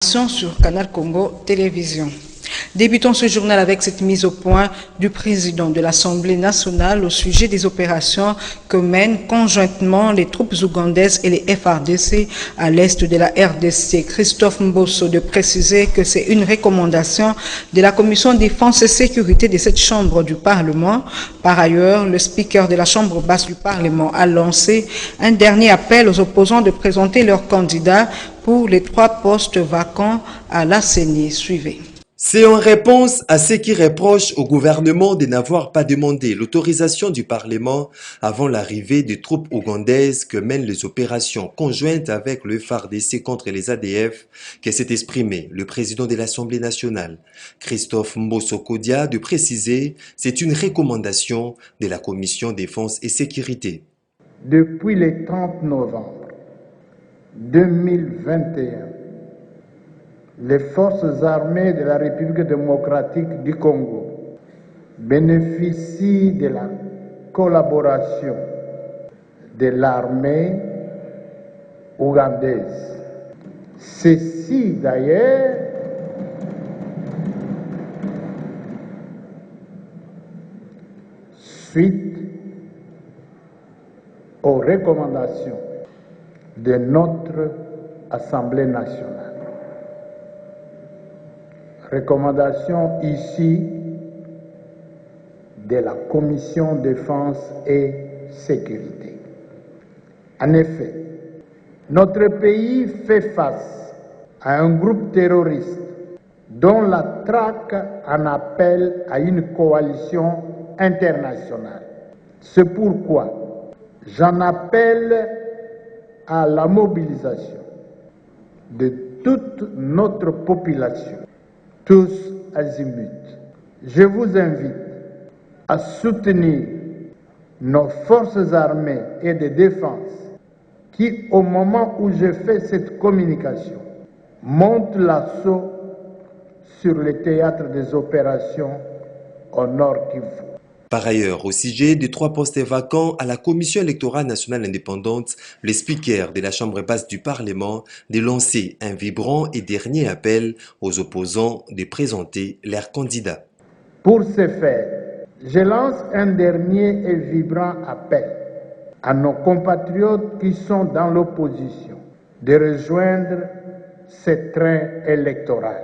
sur Canal Congo Télévision. Débutons ce journal avec cette mise au point du président de l'Assemblée nationale au sujet des opérations que mènent conjointement les troupes ougandaises et les FARDC à l'est de la RDC. Christophe Mbosso de préciser que c'est une recommandation de la Commission défense et sécurité de cette chambre du Parlement. Par ailleurs, le speaker de la chambre basse du Parlement a lancé un dernier appel aux opposants de présenter leurs candidats pour les 3 postes vacants à la CENI. Suivez. C'est en réponse à ceux qui reprochent au gouvernement de n'avoir pas demandé l'autorisation du Parlement avant l'arrivée des troupes ougandaises que mènent les opérations conjointes avec le FARDC contre les ADF que s'est exprimé le président de l'Assemblée nationale, Christophe Mbosso Kodia, de préciser c'est une recommandation de la Commission défense et sécurité. Depuis le 30 novembre 2021, les forces armées de la République démocratique du Congo bénéficient de la collaboration de l'armée ougandaise. Ceci d'ailleurs suite aux recommandations de notre Assemblée nationale. Recommandation ici de la Commission défense et sécurité. En effet, notre pays fait face à un groupe terroriste dont la traque en appelle à une coalition internationale. C'est pourquoi j'en appelle à la mobilisation de toute notre population, tous azimuts. Je vous invite à soutenir nos forces armées et de défense qui, au moment où je fais cette communication, montent l'assaut sur le théâtre des opérations au Nord Kivu. Par ailleurs, au sujet des 3 postes vacants à la Commission électorale nationale indépendante, le speaker de la Chambre basse du Parlement de lancer un vibrant et dernier appel aux opposants de présenter leurs candidats. Pour ce faire, je lance un dernier et vibrant appel à nos compatriotes qui sont dans l'opposition de rejoindre ce train électoral.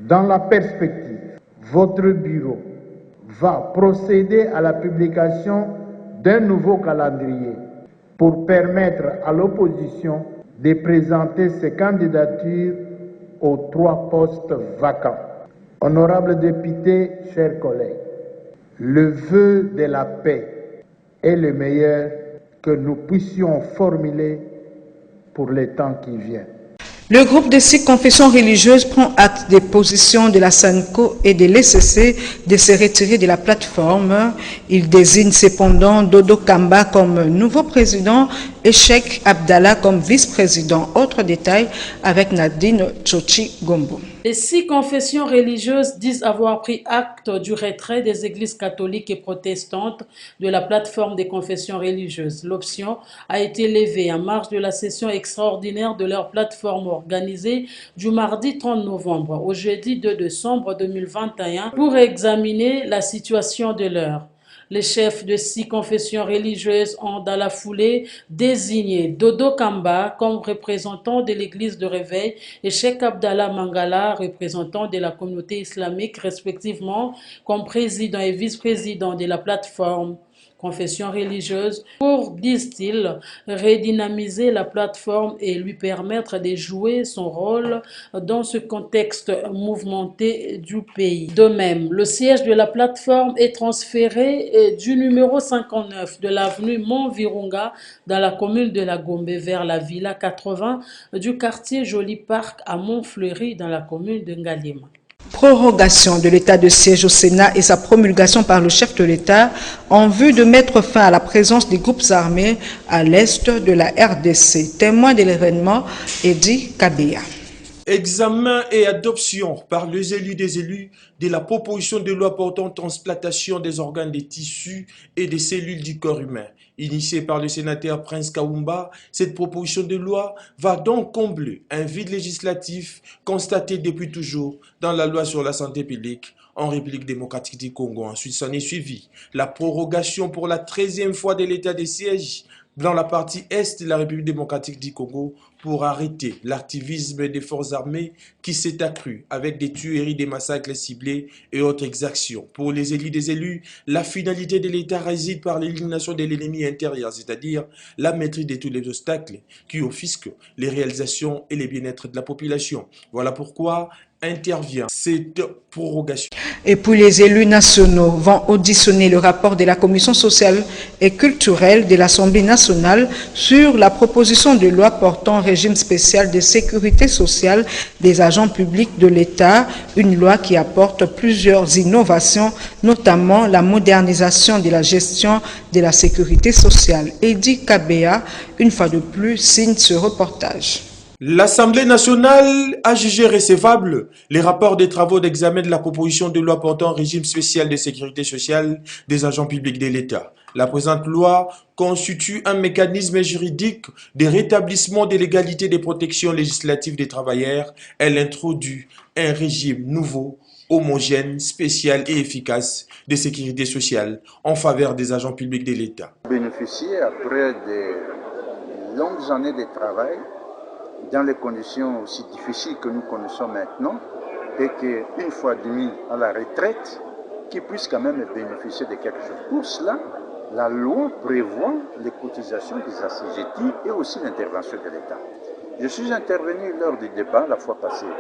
Dans la perspective, votre bureau va procéder à la publication d'un nouveau calendrier pour permettre à l'opposition de présenter ses candidatures aux 3 postes vacants. Honorables députés, chers collègues, le vœu de la paix est le meilleur que nous puissions formuler pour les temps qui viennent. Le groupe de 6 confessions religieuses prend acte des positions de la SANCO et de l'ECC de se retirer de la plateforme. Il désigne cependant Dodo Kamba comme nouveau président et Cheikh Abdallah comme vice-président. Autre détail avec Nadine Tchochi Gombo. Les 6 confessions religieuses disent avoir pris acte du retrait des églises catholiques et protestantes de la plateforme des confessions religieuses. L'option a été levée en marge de la session extraordinaire de leur plateforme organisée du mardi 30 novembre au jeudi 2 décembre 2021 pour examiner la situation de l'heure. Les chefs de 6 confessions religieuses ont dans la foulée désigné Dodo Kamba comme représentant de l'église de Réveil et Cheikh Abdallah Mangala, représentant de la communauté islamique, respectivement comme président et vice-président de la plateforme confession religieuse pour, disent-ils, redynamiser la plateforme et lui permettre de jouer son rôle dans ce contexte mouvementé du pays. De même, le siège de la plateforme est transféré du numéro 59 de l'avenue Mont-Virunga dans la commune de la Gombe vers la Villa 80 du quartier Joli Parc à Montfleury dans la commune de Ngaliema. Prorogation de l'état de siège au Sénat et sa promulgation par le chef de l'État en vue de mettre fin à la présence des groupes armés à l'est de la RDC. Témoin de l'événement, Eddy Kabea. Examen et adoption par les élus des élus de la proposition de loi portant transplantation des organes, des tissus et des cellules du corps humain. Initiée par le sénateur Prince Kaoumba, cette proposition de loi va donc combler un vide législatif constaté depuis toujours dans la loi sur la santé publique en République démocratique du Congo. Ensuite, s'en est suivi la prorogation pour la 13e fois de l'état de siège dans la partie est de la République démocratique du Congo pour arrêter l'activisme des forces armées qui s'est accru avec des tueries, des massacres ciblés et autres exactions. Pour les élus des élus, la finalité de l'État réside par l'élimination de l'ennemi intérieur, c'est-à-dire la maîtrise de tous les obstacles qui offusquent les réalisations et les bien-être de la population. Voilà pourquoi intervient cette prorogation. Et puis les élus nationaux vont auditionner le rapport de la Commission sociale et culturelle de l'Assemblée nationale sur la proposition de loi portant régime spécial de sécurité sociale des agents publics de l'État, une loi qui apporte plusieurs innovations, notamment la modernisation de la gestion de la sécurité sociale. Edi Kabea, une fois de plus, signe ce reportage. L'Assemblée nationale a jugé recevable les rapports des travaux d'examen de la proposition de loi portant régime spécial de sécurité sociale des agents publics de l'État. La présente loi constitue un mécanisme juridique de rétablissement de l'égalité des protections législatives des travailleurs. Elle introduit un régime nouveau, homogène, spécial et efficace de sécurité sociale en faveur des agents publics de l'État. Bénéficier après de longues années de travail dans les conditions aussi difficiles que nous connaissons maintenant, et qu'une fois admis à la retraite, qu'ils puissent quand même bénéficier de quelque chose. Pour cela, la loi prévoit les cotisations des assujettis et aussi l'intervention de l'État. Je suis intervenu lors du débat la fois passée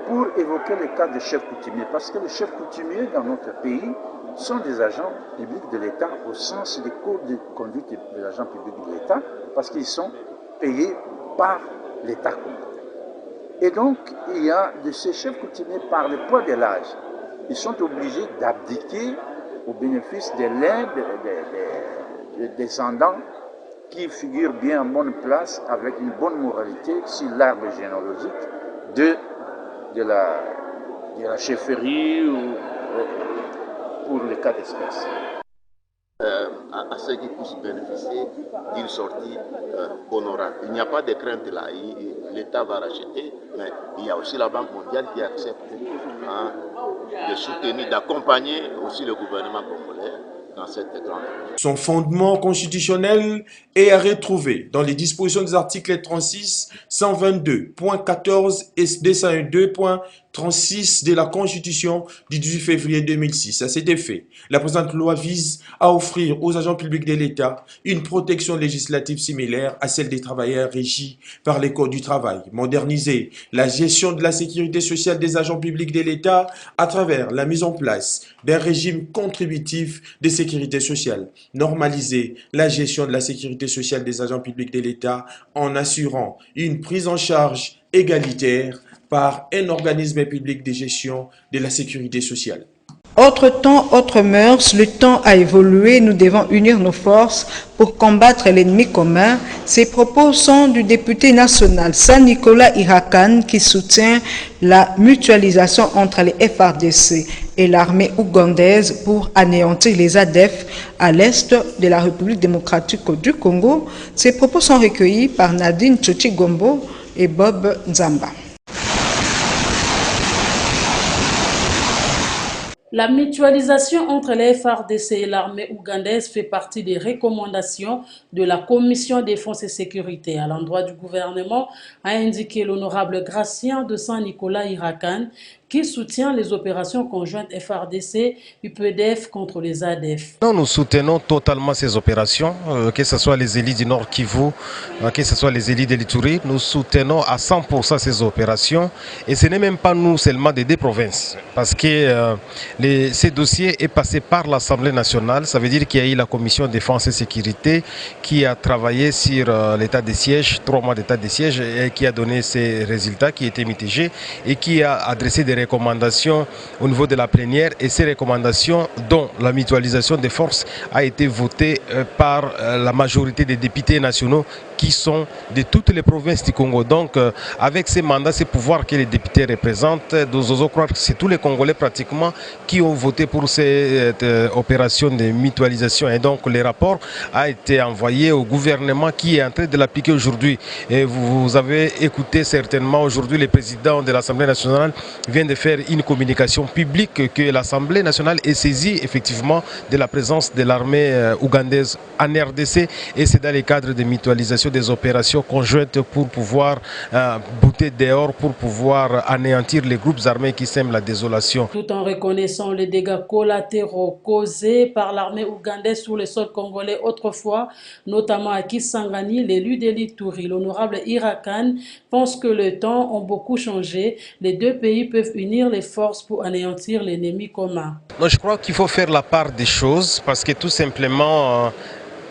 pour évoquer le cas des chefs coutumiers, parce que les chefs coutumiers dans notre pays sont des agents publics de l'État au sens des codes de conduite des agents publics de l'État, parce qu'ils sont payés par l'État congolais. Et donc, il y a de ces chefs coutumiers, par le poids de l'âge, ils sont obligés d'abdiquer au bénéfice de l'aide des descendants qui figurent bien en bonne place avec une bonne moralité sur l'arbre généalogique de la chefferie ou pour le cas d'espèce. À ceux qui puissent bénéficier d'une sortie honorable. Il n'y a pas de crainte là, l'État va racheter, mais il y a aussi la Banque mondiale qui accepte de soutenir, d'accompagner aussi le gouvernement congolais dans cette grande. Son fondement constitutionnel est à retrouver dans les dispositions des articles 36, 122.14 et 202.36 de la Constitution du 18 février 2006. À cet effet, la présente loi vise à offrir aux agents publics de l'État une protection législative similaire à celle des travailleurs régis par les codes du travail, moderniser la gestion de la sécurité sociale des agents publics de l'État à travers la mise en place d'un régime contributif de sécurité sociale, normaliser la gestion de la sécurité sociale des agents publics de l'État en assurant une prise en charge égalitaire par un organisme public de gestion de la sécurité sociale. Autre temps, autre mœurs, le temps a évolué, nous devons unir nos forces pour combattre l'ennemi commun. Ces propos sont du député national Saint-Nicolas Irakan qui soutient la mutualisation entre les FARDC et l'armée ougandaise pour anéantir les ADF à l'est de la République démocratique du Congo. Ces propos sont recueillis par Nadine Tchotchi-Gombo et Bob Nzamba. La mutualisation entre les FARDC et l'armée ougandaise fait partie des recommandations de la Commission défense et sécurité. À l'endroit du gouvernement, a indiqué l'honorable Gratien de Saint-Nicolas Irakan, qui soutient les opérations conjointes FARDC-UPDF contre les ADF. Nous soutenons totalement ces opérations, que ce soit les élites du Nord Kivu, que ce soit les élites de l'Ituri. Nous soutenons à 100% ces opérations. Et ce n'est même pas nous seulement des deux provinces, parce que ces dossiers est passé par l'Assemblée nationale. Ça veut dire qu'il y a eu la Commission défense et sécurité qui a travaillé sur l'état de siège, 3 mois d'état de siège, et qui a donné ses résultats qui étaient mitigés et qui a adressé des recommandations au niveau de la plénière, et ces recommandations dont la mutualisation des forces a été votée par la majorité des députés nationaux qui sont de toutes les provinces du Congo. Donc avec ces mandats, ces pouvoirs que les députés représentent, nous osons croire que c'est tous les Congolais pratiquement qui ont voté pour cette opération de mutualisation. Et donc le rapport a été envoyé au gouvernement qui est en train de l'appliquer aujourd'hui. Et vous avez écouté certainement aujourd'hui le président de l'Assemblée nationale vient de faire une communication publique que l'Assemblée nationale est saisie effectivement de la présence de l'armée ougandaise en RDC, et c'est dans le cadre de mutualisation des opérations conjointes pour pouvoir bouter dehors, pour pouvoir anéantir les groupes armés qui sèment la désolation. Tout en reconnaissant les dégâts collatéraux causés par l'armée ougandaise sur le sol congolais autrefois, notamment à Kisangani, l'élu de l'Ituri, l'honorable Irakan, pense que les temps ont beaucoup changé. Les deux pays peuvent unir les forces pour anéantir l'ennemi commun. Je crois qu'il faut faire la part des choses parce que tout simplement...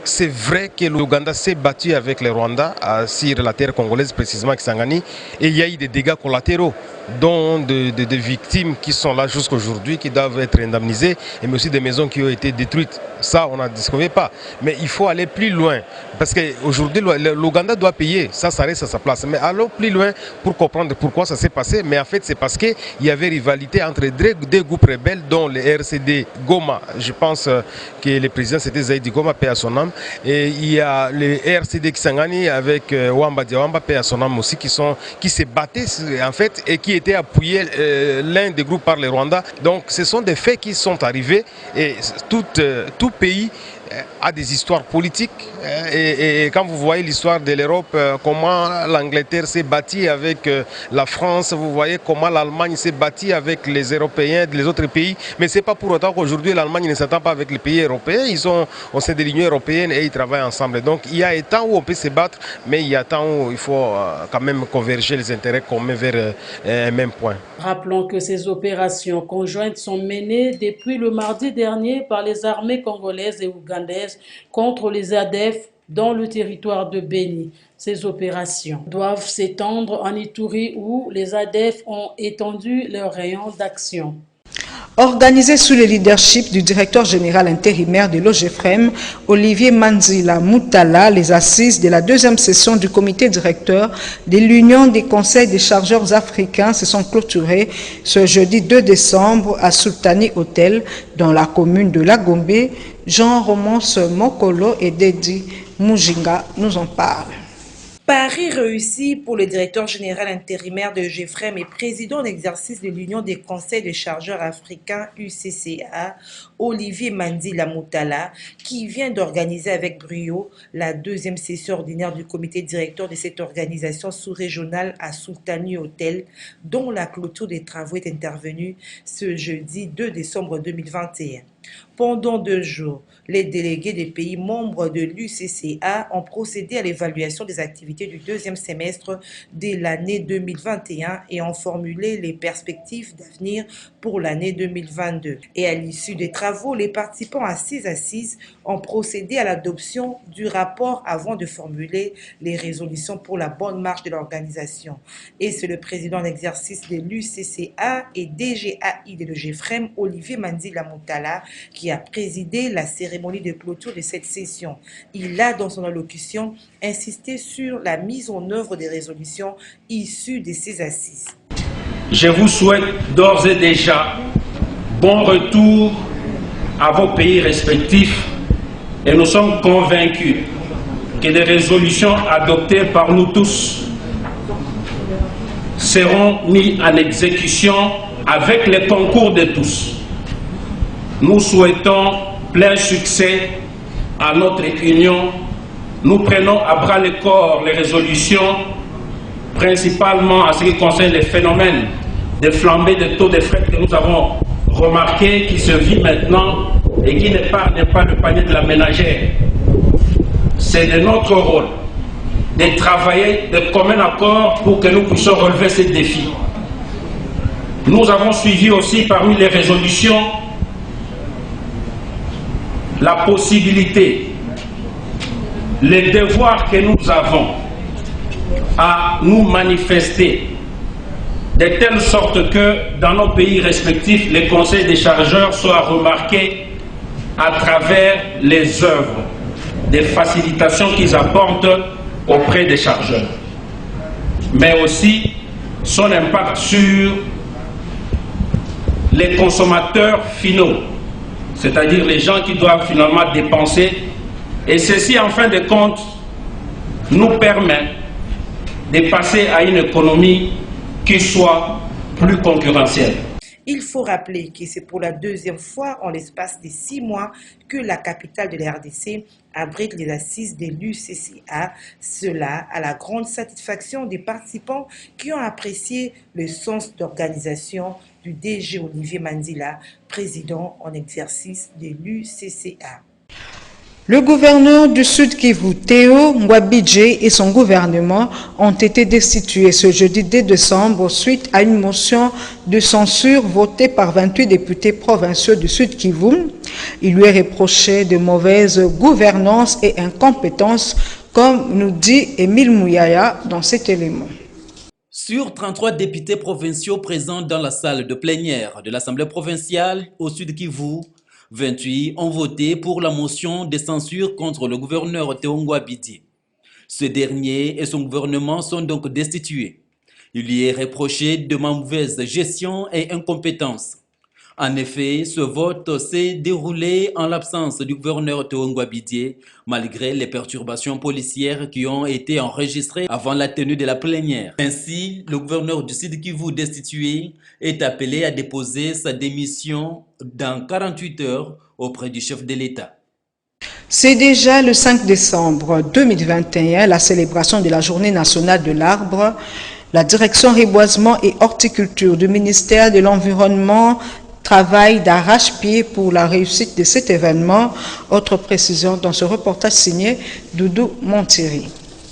c'est vrai que l'Ouganda s'est battu avec le Rwanda sur la terre congolaise, précisément à Kisangani, et il y a eu des dégâts collatéraux, dont des victimes qui sont là jusqu'aujourd'hui, qui doivent être indemnisées, mais aussi des maisons qui ont été détruites. Ça, on n'en disconvient pas. Mais il faut aller plus loin, parce qu'aujourd'hui, l'Ouganda doit payer, ça reste à sa place. Mais allons plus loin pour comprendre pourquoi ça s'est passé. Mais en fait, c'est parce qu'il y avait rivalité entre deux groupes rebelles, dont le RCD Goma. Je pense que le président, c'était Zaïdi Goma, paix à son âme. Et il y a le RCD Kisangani avec Wamba Diawamba, paix à son âme aussi, qui se battaient en fait et qui étaient appuyés l'un des groupes par le Rwanda. Donc ce sont des faits qui sont arrivés et tout pays a des histoires politiques et quand vous voyez l'histoire de l'Europe, comment l'Angleterre s'est bâtie avec la France, vous voyez comment l'Allemagne s'est bâtie avec les Européens, les autres pays, mais ce n'est pas pour autant qu'aujourd'hui l'Allemagne ne s'attend pas avec les pays européens, ils sont au sein de l'Union européenne et ils travaillent ensemble. Donc il y a un temps où on peut se battre, mais il y a un temps où il faut quand même converger les intérêts communs vers un même point. Rappelons que ces opérations conjointes sont menées depuis le mardi dernier par les armées congolaises et ougandaises contre les ADF dans le territoire de Béni. Ces opérations doivent s'étendre en Ituri où les ADF ont étendu leur rayon d'action. Organisé sous le leadership du directeur général intérimaire de l'OGEFREM, Olivier Manzila Moutala, les assises de la deuxième session du comité directeur de l'Union des conseils des chargeurs africains se sont clôturées ce jeudi 2 décembre à Sultani Hotel, dans la commune de Lagombe. Jean-Romance Mokolo et Dedi Mujinga nous en parlent. Pari réussi pour le directeur général intérimaire de l'OGEFREM et président d'exercice de l'Union des conseils des chargeurs africains UCCA, Olivier Manzila Moutala, qui vient d'organiser avec brio la deuxième session ordinaire du comité directeur de cette organisation sous-régionale à Sultani Hotel, dont la clôture des travaux est intervenue ce jeudi 2 décembre 2021. Pendant 2 jours, les délégués des pays membres de l'UCCA ont procédé à l'évaluation des activités du deuxième semestre de l'année 2021 et ont formulé les perspectives d'avenir pour l'année 2022. Et à l'issue des travaux, les participants assises ont procédé à l'adoption du rapport avant de formuler les résolutions pour la bonne marche de l'organisation. Et c'est le président d'exercice de l'UCCA et DGAI de l'OGEFREM, Olivier Manzila Moutala, qui a présidé la cérémonie de clôture de cette session. Il a, dans son allocution, insisté sur la mise en œuvre des résolutions issues de ces assises. Je vous souhaite d'ores et déjà bon retour à vos pays respectifs et nous sommes convaincus que les résolutions adoptées par nous tous seront mises en exécution avec le concours de tous. Nous souhaitons plein succès à notre union. Nous prenons à bras le corps les résolutions, principalement en ce qui concerne les phénomènes de flambée de taux de fret que nous avons remarqué, qui se vit maintenant et qui n'épargne pas le panier de la ménagère. C'est de notre rôle de travailler de commun accord pour que nous puissions relever ces défis. Nous avons suivi aussi parmi les résolutions la possibilité, les devoirs que nous avons à nous manifester de telle sorte que dans nos pays respectifs, les conseils des chargeurs soient remarqués à travers les œuvres de facilitation qu'ils apportent auprès des chargeurs, mais aussi son impact sur les consommateurs finaux, c'est-à-dire les gens qui doivent finalement dépenser, et ceci en fin de compte nous permet de passer à une économie qui soit plus concurrentielle. Il faut rappeler que c'est pour la deuxième fois en l'espace de 6 mois que la capitale de la RDC abrite les assises de l'UCCA. Cela à la grande satisfaction des participants qui ont apprécié le sens d'organisation du DG Olivier Mandila, président en exercice de l'UCCA. Le gouverneur du Sud Kivu, Théo Ngwabidje, et son gouvernement ont été destitués ce jeudi 2 décembre suite à une motion de censure votée par 28 députés provinciaux du Sud Kivu. Il lui est reproché de mauvaise gouvernance et incompétence, comme nous dit Émile Mouyaya dans cet élément. Sur 33 députés provinciaux présents dans la salle de plénière de l'Assemblée provinciale au Sud Kivu, 28 ont voté pour la motion de censure contre le gouverneur Théo Ngwabidje. Ce dernier et son gouvernement sont donc destitués. Il lui est reproché de mauvaise gestion et incompétence. En effet, ce vote s'est déroulé en l'absence du gouverneur Théo Ngwabidje, malgré les perturbations policières qui ont été enregistrées avant la tenue de la plénière. Ainsi, le gouverneur du Sud Kivu destitué est appelé à déposer sa démission dans 48 heures auprès du chef de l'État. C'est déjà le 5 décembre 2021, la célébration de la Journée nationale de l'arbre. La direction reboisement et horticulture du ministère de l'Environnement travaille d'arrache-pied pour la réussite de cet événement. Autre précision dans ce reportage signé Doudou Montieri.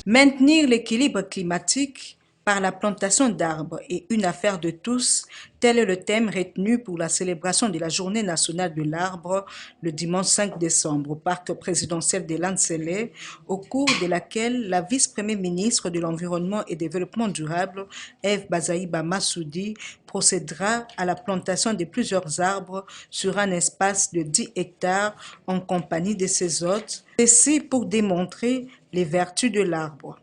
Maintenir l'équilibre climatique par la plantation d'arbres est une affaire de tous. Tel est le thème retenu pour la célébration de la Journée nationale de l'arbre le dimanche 5 décembre au parc présidentiel de Lancelé, au cours de laquelle la vice-première ministre de l'Environnement et Développement durable, Eve Bazaïba Massoudi, procédera à la plantation de plusieurs arbres sur un espace de 10 hectares en compagnie de ses hôtes, ceci pour démontrer les vertus de l'arbre.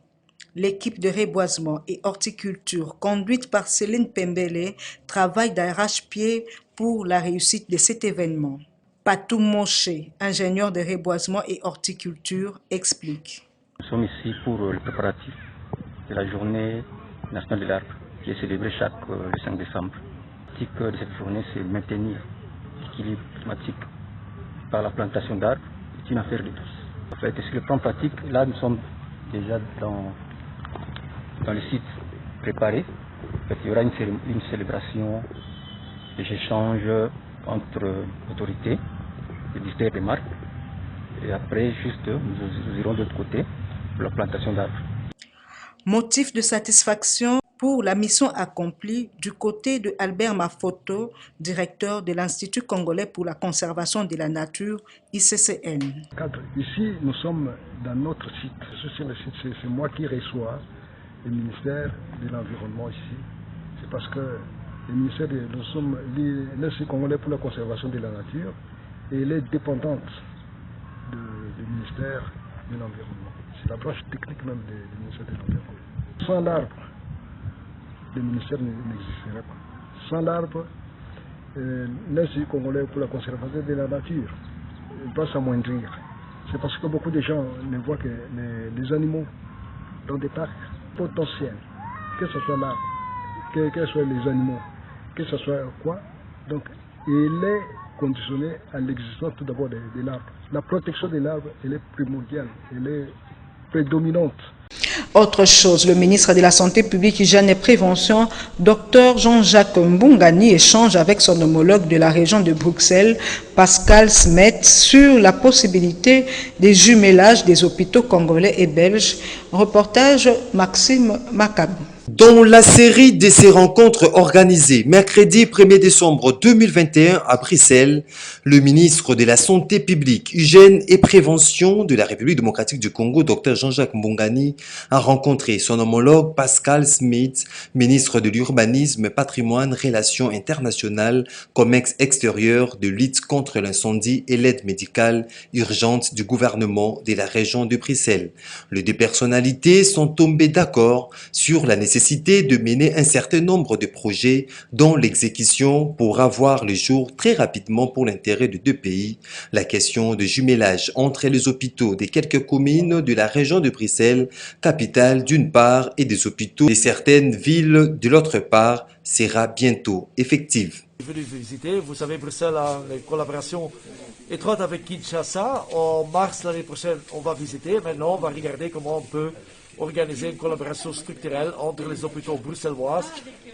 L'équipe de reboisement et horticulture, conduite par Céline Pembele, travaille d'arrache-pied pour la réussite de cet événement. Patou Moché, ingénieur de reboisement et horticulture, explique. Nous sommes ici pour le préparatif de la Journée nationale de l'arbre, qui est célébrée le 5 décembre. Le but de cette journée, c'est de maintenir l'équilibre climatique par la plantation d'arbres. C'est une affaire de tous. En fait, sur le plan pratique, là, nous sommes déjà dans le site préparé. En fait, il y aura une célébration, des échanges entre autorités, des districts et des marques. Et après, nous irons de l'autre côté pour la plantation d'arbres. Motif de satisfaction pour la mission accomplie du côté de Albert Mafoto, directeur de l'Institut congolais pour la conservation de la nature, ICCN. Ici, nous sommes dans notre site. Sur le site, c'est moi qui reçois le ministère de l'Environnement ici. C'est parce que le ministère nous sommes l'Institut congolais pour la conservation de la nature et elle est dépendante du ministère de l'Environnement. C'est la branche technique même du ministère de l'Environnement. Sans l'arbre, le ministère n'existerait pas. Sans l'arbre, l'Institut congolais pour la conservation de la nature va s'amoindrir. C'est parce que beaucoup de gens ne voient que les animaux dans des parcs potentiels, que ce soit l'arbre, que ce soit les animaux, que ce soit quoi. Donc, il est conditionné à l'existence tout d'abord de l'arbre. La protection de l'arbre, elle est primordiale, elle est prédominante. Autre chose, le ministre de la Santé publique, Hygiène et Prévention, Dr Jean-Jacques Mbungani, échange avec son homologue de la région de Bruxelles, Pascal Smet, sur la possibilité des jumelages des hôpitaux congolais et belges. Reportage Maxime Macabou. Dans la série de ces rencontres organisées mercredi 1er décembre 2021 à Bruxelles, le ministre de la Santé publique, Hygiène et Prévention de la République démocratique du Congo, Dr Jean-Jacques Mbongani, a rencontré son homologue Pascal Smith, ministre de l'Urbanisme, Patrimoine, Relations internationales, Commerce extérieur, de lutte contre l'incendie et l'aide médicale urgente du gouvernement de la région de Bruxelles. Les deux personnalités sont tombées d'accord sur la nécessité de mener un certain nombre de projets dont l'exécution pourra voir le jour très rapidement pour l'intérêt de deux pays. La question de jumelage entre les hôpitaux des quelques communes de la région de Bruxelles, capitale d'une part, et des hôpitaux de certaines villes de l'autre part, sera bientôt effective. Venu visiter, vous savez, Bruxelles a une collaboration étroite avec Kinshasa. En mars l'année prochaine, on va visiter. Maintenant, on va regarder comment on peut organiser une collaboration structurelle entre les hôpitaux bruxellois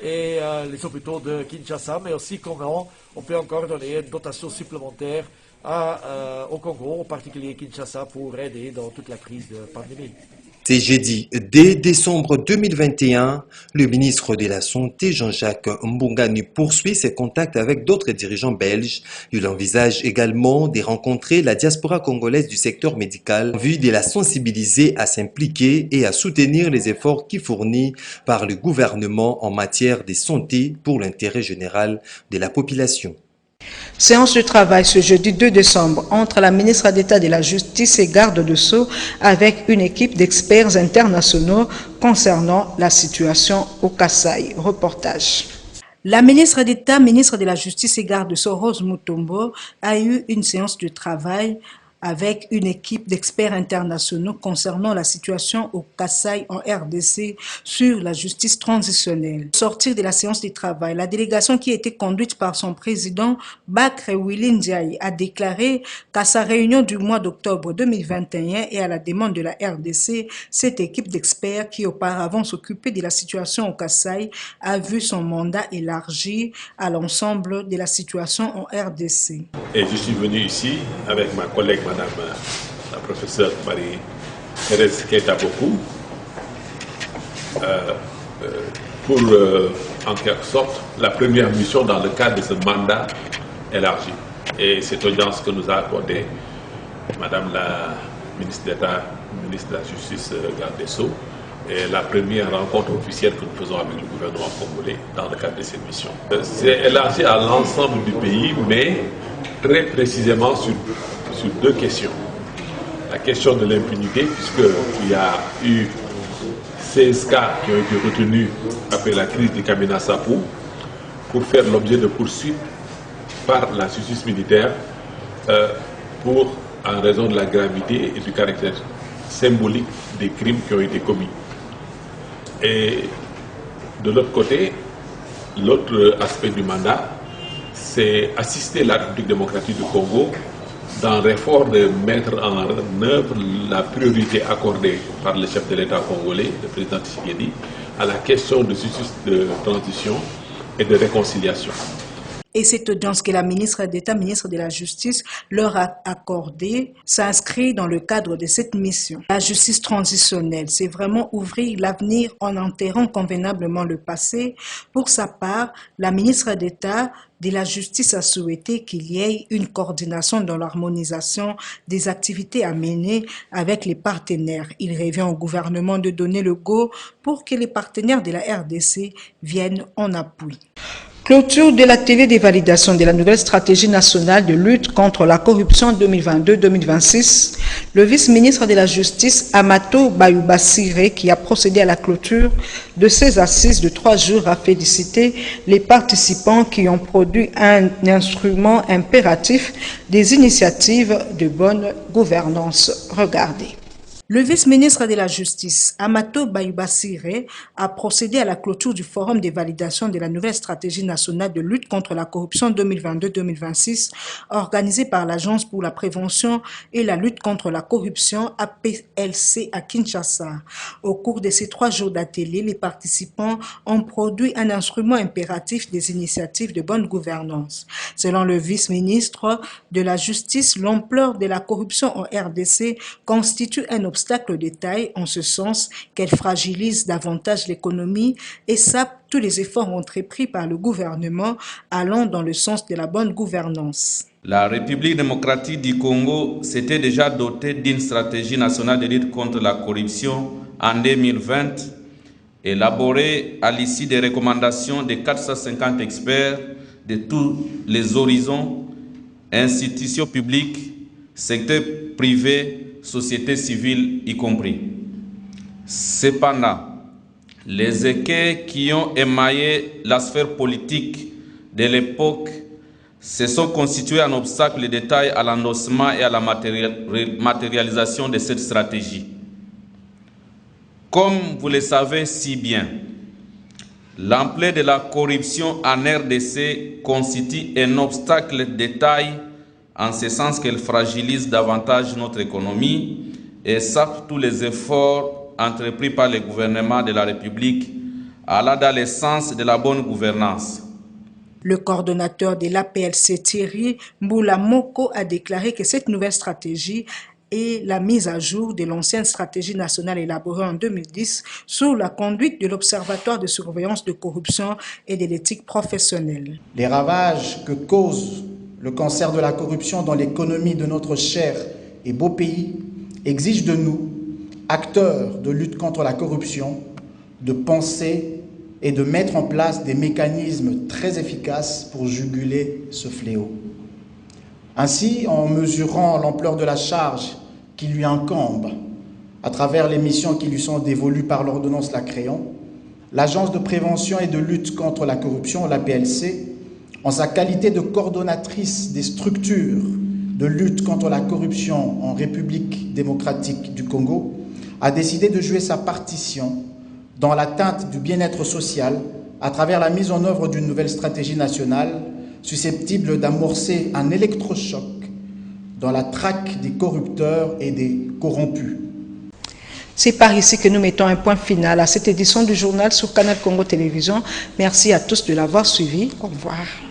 et les hôpitaux de Kinshasa, mais aussi comment on peut encore donner une dotation supplémentaire au Congo, en particulier Kinshasa, pour aider dans toute la crise de pandémie. C'est jeudi, dès décembre 2021, le ministre de la Santé, Jean-Jacques Mbongani, poursuit ses contacts avec d'autres dirigeants belges. Il envisage également de rencontrer la diaspora congolaise du secteur médical en vue de la sensibiliser à s'impliquer et à soutenir les efforts qui fournit par le gouvernement en matière de santé pour l'intérêt général de la population. Séance de travail ce jeudi 2 décembre entre la ministre d'État de la Justice et garde de Sceaux avec une équipe d'experts internationaux concernant la situation au Kasaï. Reportage. La ministre d'État, ministre de la Justice et garde de Sceaux, Rose Mutombo, a eu une séance de travail avec une équipe d'experts internationaux concernant la situation au Kasaï en RDC sur la justice transitionnelle. Sortir de la séance de travail, la délégation qui a été conduite par son président, Bakre Willy Ndiaye, a déclaré qu'à sa réunion du mois d'octobre 2021 et à la demande de la RDC, cette équipe d'experts qui auparavant s'occupait de la situation au Kasaï a vu son mandat élargi à l'ensemble de la situation en RDC. Et je suis venu ici avec ma collègue Madame la professeure Marie-Thérèse Keita-Bokou pour en quelque sorte la première mission dans le cadre de ce mandat élargi. Et cette audience que nous a accordée Madame la ministre d'État, ministre de la Justice, garde des Sceaux, est la première rencontre officielle que nous faisons avec le gouvernement congolais dans le cadre de cette mission. C'est élargi à l'ensemble du pays, mais très précisément sur deux questions. La question de l'impunité, puisqu'il y a eu 16 cas qui ont été retenus après la crise du Kamina Sapou pour faire l'objet de poursuites par la justice militaire en raison de la gravité et du caractère symbolique des crimes qui ont été commis. Et de l'autre côté, l'autre aspect du mandat, c'est assister la République démocratique du Congo dans l'effort de mettre en œuvre la priorité accordée par le chef de l'État congolais, le président Tshisekedi, à la question de justice de transition et de réconciliation. Et cette audience que la ministre d'État, ministre de la Justice, leur a accordée s'inscrit dans le cadre de cette mission. La justice transitionnelle, c'est vraiment ouvrir l'avenir en enterrant convenablement le passé. Pour sa part, la ministre d'État de la Justice a souhaité qu'il y ait une coordination dans l'harmonisation des activités à mener avec les partenaires. Il revient au gouvernement de donner le go pour que les partenaires de la RDC viennent en appui. Clôture de l'atelier de validation de la nouvelle stratégie nationale de lutte contre la corruption 2022-2026. Le vice-ministre de la Justice, Amato Bayuba-Siré, qui a procédé à la clôture de ces assises de 3 jours, a félicité les participants qui ont produit un instrument impératif des initiatives de bonne gouvernance. Regardez. Le vice-ministre de la Justice, Amato Bayuba-Siré, a procédé à la clôture du forum de validation de la nouvelle stratégie nationale de lutte contre la corruption 2022-2026 organisée par l'Agence pour la prévention et la lutte contre la corruption APLC à Kinshasa. Au cours de ces 3 jours d'atelier, les participants ont produit un instrument impératif des initiatives de bonne gouvernance. Selon le vice-ministre de la Justice, l'ampleur de la corruption en RDC constitue un obstacle obstacle de taille en ce sens qu'elle fragilise davantage l'économie et sape tous les efforts entrepris par le gouvernement allant dans le sens de la bonne gouvernance. La République démocratique du Congo s'était déjà dotée d'une stratégie nationale de lutte contre la corruption en 2020, élaborée à l'issue des recommandations de 450 experts de tous les horizons, institutions publiques, secteur privé, société civile y compris. Cependant, les écueils qui ont émaillé la sphère politique de l'époque se sont constitués un obstacle de taille à l'endossement et à la matérialisation de cette stratégie. Comme vous le savez si bien, l'ampleur de la corruption en RDC constitue un obstacle de taille en ce sens qu'elle fragilise davantage notre économie et sape tous les efforts entrepris par le gouvernement de la République allant dans le sens de la bonne gouvernance. Le coordonnateur de l'APLC Thierry Mboulamoko a déclaré que cette nouvelle stratégie est la mise à jour de l'ancienne stratégie nationale élaborée en 2010 sous la conduite de l'Observatoire de surveillance de corruption et de l'éthique professionnelle. Les ravages que cause le cancer de la corruption dans l'économie de notre cher et beau pays exigent de nous, acteurs de lutte contre la corruption, de penser et de mettre en place des mécanismes très efficaces pour juguler ce fléau. Ainsi, en mesurant l'ampleur de la charge qui lui incombe à travers les missions qui lui sont dévolues par l'ordonnance la créant, l'Agence de prévention et de lutte contre la corruption, l'APLC, en sa qualité de coordonnatrice des structures de lutte contre la corruption en République démocratique du Congo, a décidé de jouer sa partition dans l'atteinte du bien-être social à travers la mise en œuvre d'une nouvelle stratégie nationale susceptible d'amorcer un électrochoc dans la traque des corrupteurs et des corrompus. C'est par ici que nous mettons un point final à cette édition du journal sur Canal Congo Télévision. Merci à tous de l'avoir suivi. Au revoir.